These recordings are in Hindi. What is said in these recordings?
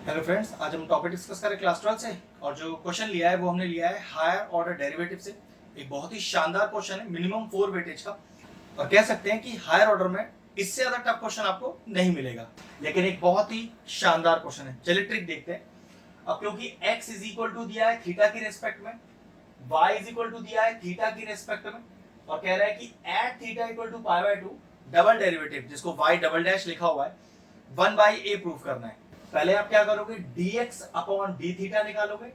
हेलो फ्रेंड्स, आज हम टॉपिक डिस्कस करें क्लास 12 से। और जो क्वेश्चन लिया है वो हमने लिया है हायर ऑर्डर डेरिवेटिव से। एक बहुत ही शानदार क्वेश्चन है, मिनिमम 4 वेटेज का। और कह सकते हैं कि हायर ऑर्डर में इससे ज्यादा टफ क्वेश्चन आपको नहीं मिलेगा, लेकिन एक बहुत ही शानदार क्वेश्चन है। चलिए ट्रिक देखते हैं। अब क्योंकि x इज इक्वल टू दिया है थीटा की रेस्पेक्ट में, y इज इक्वल टू दिया है थीटा की रेस्पेक्ट में, और कह रहा है कि at theta equal to pi by 2 double derivative, जिसको y डबल डैश लिखा हुआ है, 1/a प्रूव करना है। पहले आप क्या करोगे, dx अपॉन डी थीटा निकालोगे,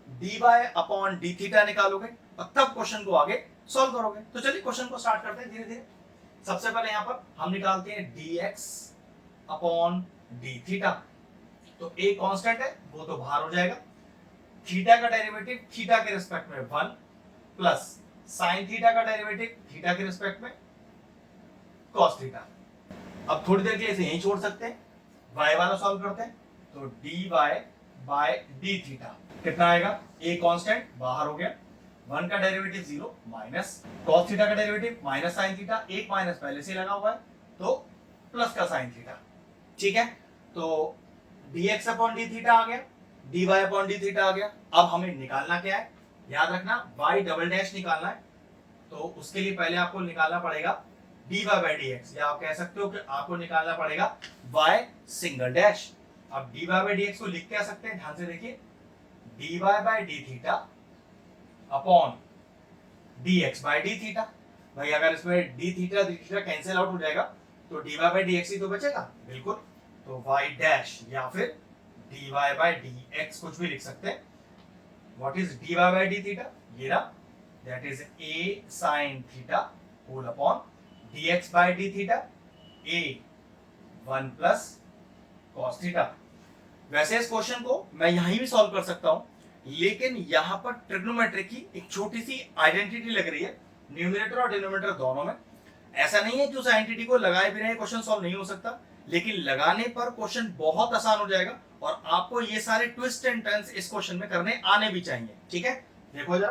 dy अपॉन डी थीटा निकालोगे, और तब क्वेश्चन को आगे सॉल्व करोगे। तो चलिए क्वेश्चन को स्टार्ट करते हैं धीरे धीरे। सबसे पहले यहां पर हम निकालते हैं dx अपॉन डी थीटा। तो a कांस्टेंट है, वो तो बाहर हो जाएगा। थीटा का डेरिवेटिव थीटा के रिस्पेक्ट में 1 प्लस साइन थीटा का डेरिवेटिव थीटा के रिस्पेक्ट में cos थीटा। अब थोड़ी देर के लिए इसे यहीं छोड़ सकते हैं, y वाला सॉल्व करते हैं। तो dy बाय डी थीटा कितना आएगा, a कांस्टेंट बाहर हो गया, 1 का डेरिवेटिव 0 माइनस cos थीटा का डेरिवेटिव माइनस sin थीटा, एक माइनस पहले से लगा हुआ है तो प्लस का sin थीटा। ठीक है, तो dx अपॉन डी थीटा आ गया, dy अपॉन डी थीटा आ गया। अब हमें निकालना क्या है, याद रखना y डबल डैश निकालना है। तो उसके लिए पहले आपको निकालना पड़ेगा dy बाय dx, या आप कह सकते हो कि आपको निकालना पड़ेगा y सिंगल डैश। अब dy बाय dx को लिख क्या सकते हैं, ध्यान से देखिए, dy by D theta upon dx by D theta. भाई अगर इसमें डी थीटा कैंसिल आउट हो जाएगा तो dy बाय dx ही तो बचेगा, बिल्कुल। तो y डैश या फिर dy बाय dx कुछ भी लिख सकते हैं। What is dy by D theta, ये रहा, that is a sin theta whole upon dx by D theta, a 1 plus cos theta. वैसे इस क्वेश्चन को मैं यहीं भी सॉल्व कर सकता हूं, लेकिन यहां पर ट्रिग्नोमेट्री की एक छोटी सी आइडेंटिटी लग रही है, न्यूमरेटर और डिनोमिनेटर दोनों में। ऐसा नहीं है कि उस आइडेंटिटी को लगाए बिना क्वेश्चन सॉल्व नहीं हो सकता, लेकिन लगाने पर क्वेश्चन बहुत आसान हो जाएगा और आपको ये सारे ट्विस्ट एंड टर्न्स इस क्वेश्चन में करने आने भी चाहिए। ठीक है, देखो जरा।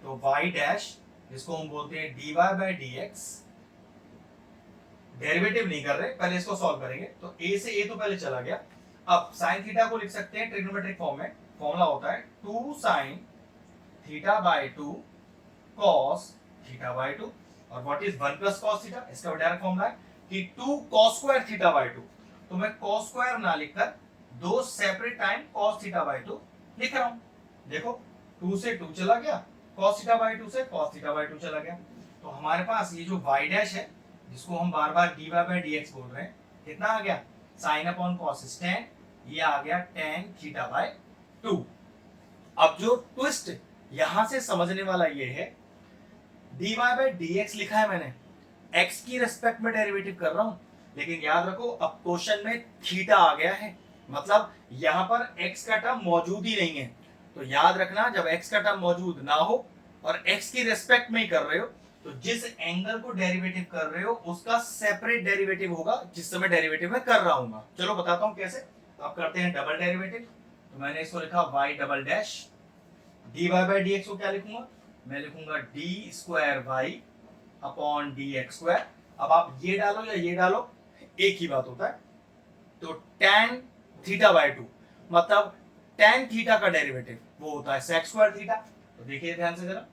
तो y डैश, जिसको हम बोलते हैं dy बाय dx, डेरिवेटिव नहीं कर रहे, पहले इसको सॉल्व करेंगे। तो a से a तो पहले चला गया। अब sin थीटा को लिख सकते हैं ट्रिग्नोमेट्रिक फॉर्म में, फॉर्मूला होता है 2 sin theta by 2 cos theta by 2। और what is 1 plus cos theta, इसका डायरेक्ट फॉर्मूला है कि 2 cos स्क्वायर थीटा बाय 2। तो मैं cos स्क्वायर ना लिखकर दो separate time cos theta by 2 लिख रहा हूं। देखो 2 से 2 चला गया, cos थीटा बाय 2 से cos थीटा बाय 2 चला गया। तो हमारे पास ये जो y डैश है, जिसको हम बार बार dy बाय dx बोल रहे हैं, कितना आ गया, sin upon cos is tan, ये आ गया tan थीटा बाय 2। अब जो ट्विस्ट यहां से समझने वाला ये है, dy बाय dx लिखा है मैंने, x की रेस्पेक्ट में डेरिवेटिव कर रहा हूं, लेकिन याद रखो अब क्वेश्चन में थीटा आ गया है, मतलब यहां पर x का टर्म मौजूद ही नहीं है। तो याद रखना, जब x का टर्म मौजूद ना हो और x की रेस्पेक्ट में ही कर रहे हो, तो जिस एंगल को डेरिवेटिव कर रहे हो उसका सेपरेट डेरिवेटिव होगा जिस समय डेरिवेटिव में कर रहा हूं। चलो बताता हूं कैसे। तो आप करते हैं डबल डेरिवेटिव। तो मैंने इसको लिखा y double dash, dy by dx को क्या लिखूंगा, मैं लिखूंगा d square y upon dx square. अब आप ये डालो या ये डालो, एक ही बात होता है। तो tan थीटा बाय 2, मतलब tan थीटा का डेरिवेटिव वो होता है sec स्क्वायर थीटा। तो देखिए ध्यान से जरा,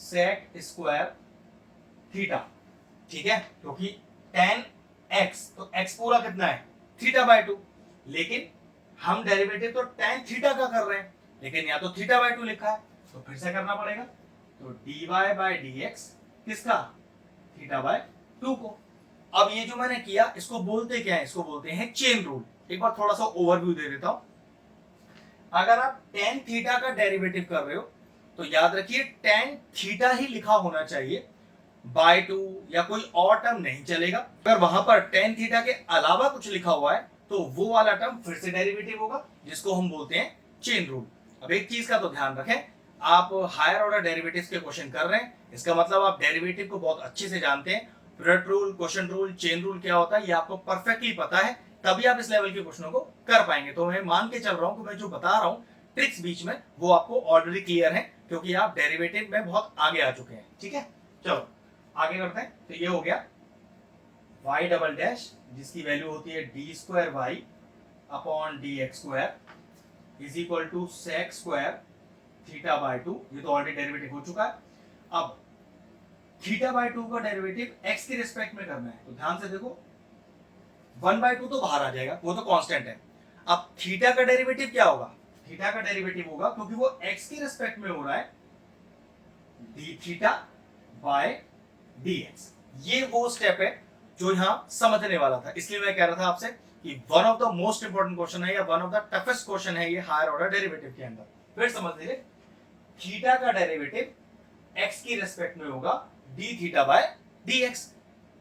sec स्क्वायर थीटा। ठीक है, क्योंकि tan x, तो x पूरा कितना है, थीटा बाय 2, लेकिन हम डेरिवेटिव तो tan थीटा का कर रहे हैं, लेकिन या तो थीटा बाय 2 लिखा है, तो फिर से करना पड़ेगा। तो dy बाय dx किसका, थीटा बाय 2 को। अब ये जो मैंने किया, इसको बोलते क्या है, इसको बोलते हैं चेन रूल। एक बार थोड़ा सा ओवरव्यू दे देता हूं। अगर आप tan थीटा का डेरिवेटिव कर रहे हो तो याद रखिए tan थीटा ही लिखा होना चाहिए, बाय 2 या कोई और टर्म नहीं चलेगा। अगर वहां पर tan थीटा के अलावा कुछ लिखा हुआ है तो वो वाला टर्म फिर से डेरिवेटिव होगा, जिसको हम बोलते हैं चेन रूल। अब एक चीज का तो ध्यान रखें, आप हायर ऑर्डर डेरिवेटिव्स के क्वेश्चन कर रहे हैं, इसका मतलब आप डेरिवेटिव को बहुत अच्छे से जानते हैं। Product rule, question rule, chain rule क्या होता है ये आपको परफेक्टली पता है, तभी आप इस लेवल के क्वेश्चनों को कर पाएंगे। तो मैं मान के चल रहा हूं कि मैं जो बता रहा हूं ट्रिक्स बीच में, वो आपको ऑलरेडी क्लियर है, क्योंकि आप डेरिवेटिव में बहुत आगे आ चुके हैं। ठीक है, चलो आगे करते हैं। तो ये हो गया y डबल डैश, जिसकी वैल्यू होती है D square Y upon D x square is equal to sec square theta by 2। ये तो ऑलरेडी डेरिवेटिव हो चुका है। अब थीटा बाय 2 का डेरिवेटिव एक्स के रिस्पेक्ट में करना है, तो ध्यान से देखो 1/2 तो बाहर आ जाएगा, वो तो कांस्टेंट है। अब थीटा का डेरिवेटिव क्या होगा? थीटा का डेरिवेटिव होगा, क्योंकि वो एक्स के रिस्पेक्ट में हो रहा है, D theta by D x. ये वो स्टेप है जो यहां समझने वाला था, इसलिए मैं कह रहा था आपसे कि one of the most important question है या one of the toughest question है ये हायर ऑर्डर डेरिवेटिव के अंदर। फिर समझ लीजिए, थीटा का डेरिवेटिव एक्स की रेस्पेक्ट में होगा D theta by D x.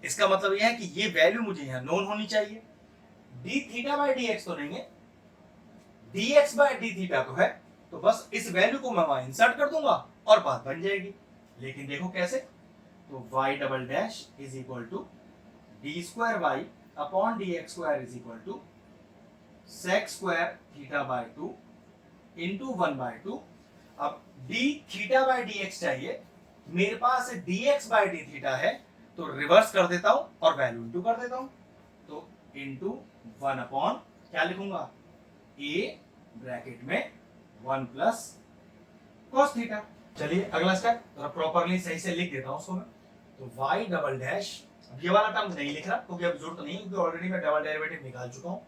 इसका मतलब यह है कि ये वैल्यू मुझे यहां नोन होनी चाहिए। D theta by D X तो नहीं है, D x by D theta तो है, तो बस इस वैल्यू को मैं वहां इंसर्ट कर दूंगा और बात बन जाएगी। लेकिन देखो कैसे, तो y double dash is equal to d square Y upon D x square is equal to sec square theta by 2 into 1/2। अब d theta by D x चाहिए, मेरे पास d x by D theta है, तो रिवर्स कर देता हूं और वैल्यू इंटू कर देता हूं, तो इंटू 1 अपॉन क्या लिखूंगा, ए ब्रैकेट में 1 प्लस cos थीटा। चलिए अगला स्टेप जरा प्रॉपर्ली सही से लिख देता हूं उसको मैं। तो y डबल डैश, अब ये वाला टर्म नहीं लिख रहा क्योंकि अब जरूरत नहीं है, क्योंकि ऑलरेडी मैं डबल डेरिवेटिव निकाल चुका हूं,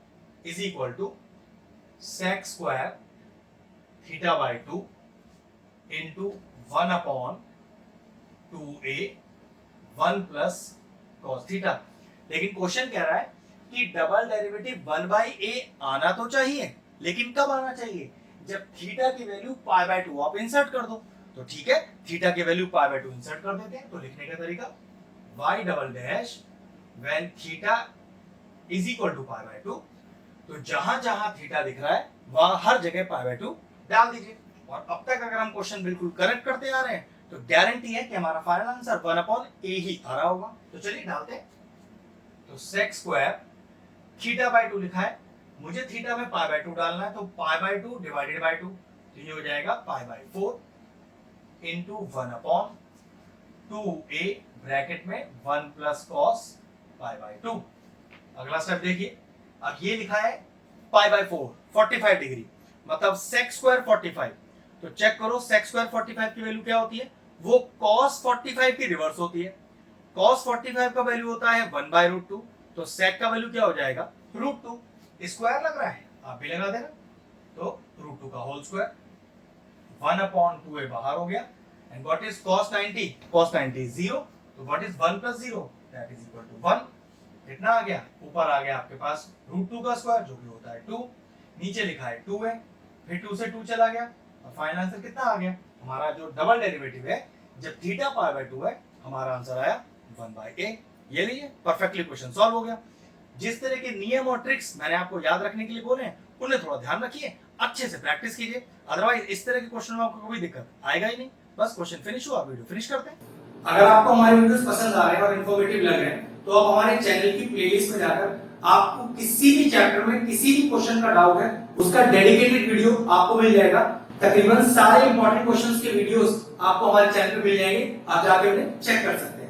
is equal to sec square theta by 2 into 1 upon 2a 1 plus cos theta. लेकिन क्वेश्चन कह रहा है कि डबल डेरिवेटिव 1/a आना तो चाहिए, लेकिन कब आना चाहिए, जब थीटा की वैल्यू पाई बाय 2 आप इंसर्ट कर दो। तो ठीक है, थीटा की वैल्यू पाई बाय 2 इंसर्ट कर देते हैं। तो लिखने का तरीका y double dash when theta is equal to pi by 2, तो जहां जहां थीटा दिख रहा है वहां हर जगह पाई बाय 2 डाल दीजिए। और अब तक अगर हम क्वेश्चन बिल्कुल करेक्ट करते आ रहे हैं तो गारंटी है कि हमारा फाइनल आंसर 1 अपॉन a ही आ रहा होगा। तो चलिए डालते हैं। तो सेक स्क्वायर थीटा बाय 2 लिखा है, मुझे थीटा में पाई बाय 2 डालना है, तो पाई बाय 2 डिवाइडेड बाय 2, तो ये हो जाएगा pi by 4 into 1 upon 2a bracket में 1 प्लस cos पाई बाय 2। अगला स्टेप देखिए, अब ये लिखा है पाई बाय 4 45 डिग्री, मतलब सेक स्क्वायर 45। तो चेक करो सेक स्क्वायर 45 की वैल्यू क्या होती है, वो cos 45 की रिवर्स होती है। cos 45 का वैल्यू होता है 1/√2, तो सेक का वैल्यू क्या हो जाएगा, √2। स्क्वायर लग रहा है, आप भी लगा देना, तो √2 का होल स्क्वायर 1 अपॉन 2a बाहर हो गया। And what is cos 90? cos 90 is 0, तो what is 1 plus 0? That is equal to 1। कितना आ गया, ऊपर आ गया आपके पास √2 का स्क्वायर जो कि होता है 2, नीचे लिखा है 2 है, फिर 2 से 2 चला गया, और फाइनल आंसर कितना आ गया, हमारा जो डबल डेरिवेटिव है जब थीटा पाई बाय 2 है, हमारा आंसर आया 1/a। ये लीजिए परफेक्टली क्वेश्चन सॉल्व हो गया। जिस तरह के नियम और ट्रिक्स मैंने आपको याद रखने के लिए बोले हैं, उन्हें थोड़ा ध्यान रखिए, अच्छे से प्रैक्टिस कीजिए, अदरवाइज इस तरह के क्वेश्चन में आपको कोई दिक्कत आएगा ही नहीं। बस क्वेश्चन फिनिश हुआ, वीडियो फिनिश करते हैं। अगर आपको हमारे वीडियोस पसंद आ रहे हैं और इन्फॉर्मेटिव लग रहे हैं, तो आप हमारे चैनल की प्लेलिस्ट में जाकर आपको किसी भी चैप्टर में किसी भी क्वेश्चन का डाउट है, उसका डेडिकेटेड वीडियो आपको मिल जाएगा। तकरीबन सारे इंपॉर्टेंट क्वेश्चंस के वीडियोस आपको हमारे चैनल पे मिल जाएंगे, आप जाके उन्हें चेक कर सकते हैं।